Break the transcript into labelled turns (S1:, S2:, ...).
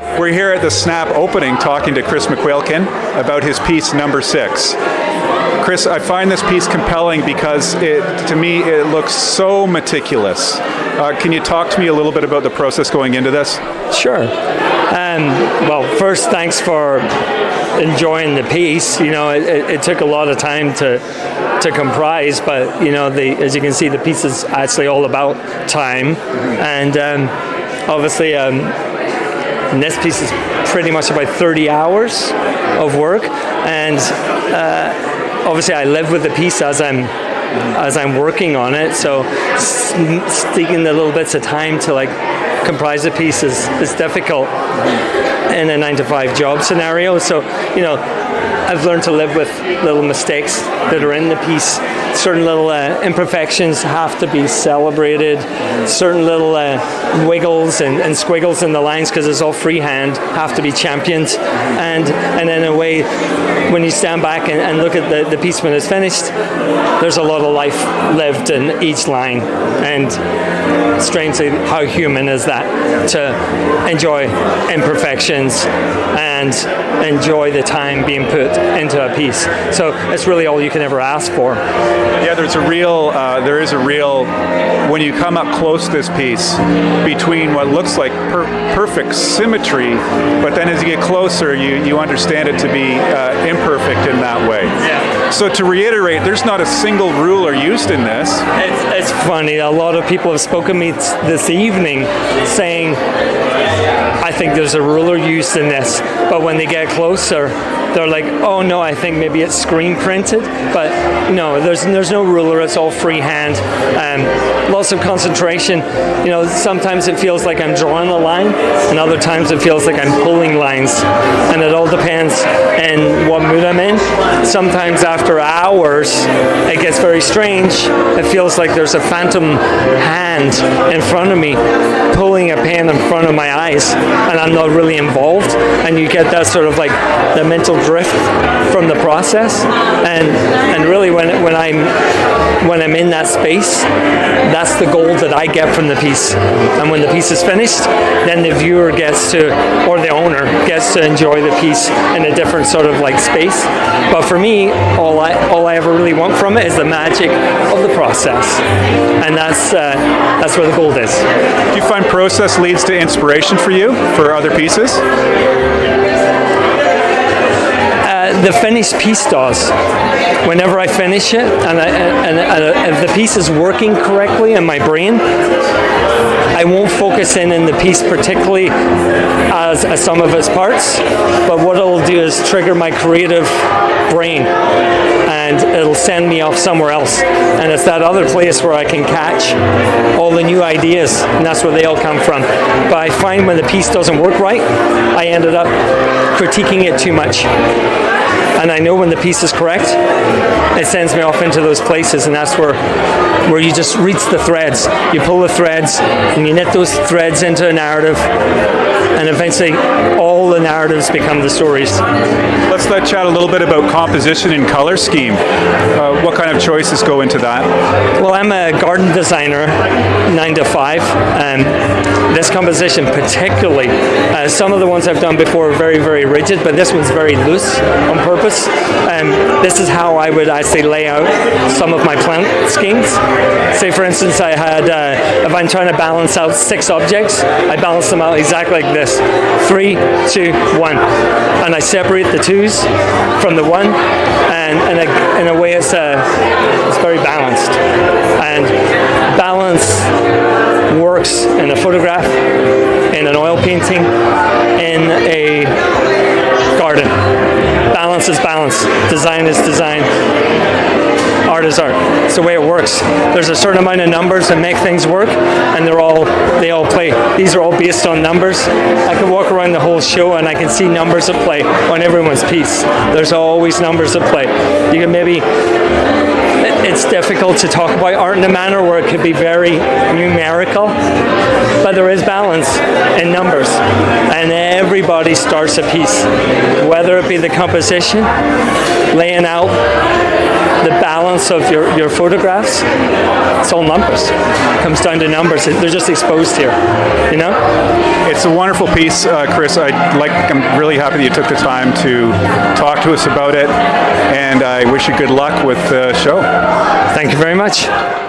S1: We're here at the SNAP opening talking to Chris McQuilkin about his piece number 6. Chris, I find this piece compelling because to me it looks so meticulous. Can you talk to me a little bit about the process going into this?
S2: Sure. Well, first, thanks for enjoying the piece. You know, it took a lot of time to comprise, but you know, as you can see, the piece is actually all about time, and obviously. And this piece is pretty much about 30 hours of work, and obviously I live with the piece as I'm working on it. So sticking the little bits of time to like comprise a piece is difficult in a 9-to-5 job scenario. So you know, I've learned to live with little mistakes that are in the piece. Certain little imperfections have to be celebrated. Certain little wiggles and squiggles in the lines, because it's all freehand, have to be championed. And in a way, when you stand back and look at the piece when it's finished, there's a lot of life lived in each line. And strangely, how human is that, to enjoy imperfections and enjoy the time being put into a piece. So it's really all you can ever ask for.
S1: Yeah, there is a real, when you come up close to this piece, between what looks like perfect symmetry, but then as you get closer, you understand it to be imperfect in that way.
S2: Yeah.
S1: So to reiterate, there's not a single ruler used in this.
S2: It's funny, a lot of people have spoken to me this evening saying, I think there's a ruler used in this, but when they get closer, they're like, oh no, I think maybe it's screen printed, but no, there's no ruler, it's all freehand. Lots of concentration. You know, sometimes it feels like I'm drawing a line, and other times it feels like I'm pulling lines, and it all depends on what mood I'm in. Sometimes after hours, it gets very strange. It feels like there's a phantom hand in front of me pulling a pen in front of my eyes, and I'm not really involved, and you get that sort of like the mental drift from the process, and really when I'm in that space, that's the goal that I get from the piece. And when the piece is finished, then the viewer gets to, or the owner gets to enjoy the piece in a different sort of like space. But for me, all I ever really want from it is the magic of the process, and that's where the gold is.
S1: Do you find process leads to inspiration for you for other pieces?
S2: The finished piece does. Whenever I finish it, and if the piece is working correctly in my brain, I won't focus in the piece particularly as a sum of its parts, but what it'll do is trigger my creative brain, and it'll send me off somewhere else. And it's that other place where I can catch all the new ideas, and that's where they all come from. But I find when the piece doesn't work right, I ended up critiquing it too much. And I know when the piece is correct, it sends me off into those places, and that's where you just reach the threads. You pull the threads, and you knit those threads into a narrative, and eventually all the narratives become the stories.
S1: Let's chat a little bit about composition and color scheme. What kind of choices go into that?
S2: Well, I'm a garden designer, 9 to 5, and this composition particularly, some of the ones I've done before are very, very rigid, but this one's very loose on purpose. This is how I would actually lay out some of my plant schemes. Say, for instance, I had, if I'm trying to balance out 6 objects, I balance them out exactly like this: 3, 2, 1, and I separate the 2s from the 1, and in a way it's very balanced. And balance works in a photograph, in an oil painting, in a garden. Balance is balance. Design is design. Art is art. It's the way it works. There's a certain amount of numbers that make things work, and they all play. These are all based on numbers. I can walk around the whole show and I can see numbers at play on everyone's piece. There's always numbers at play. You can maybe, it's difficult to talk about art in a manner where it could be very numerical, but there is balance in numbers, and everybody starts a piece, whether it be the composition, laying out the balance of your photographs. It's all numbers. It comes down to numbers. They're just exposed here, you know?
S1: It's a wonderful piece, Chris. I'm really happy that you took the time to talk to us about it, and I wish you good luck with the show.
S2: Thank you very much.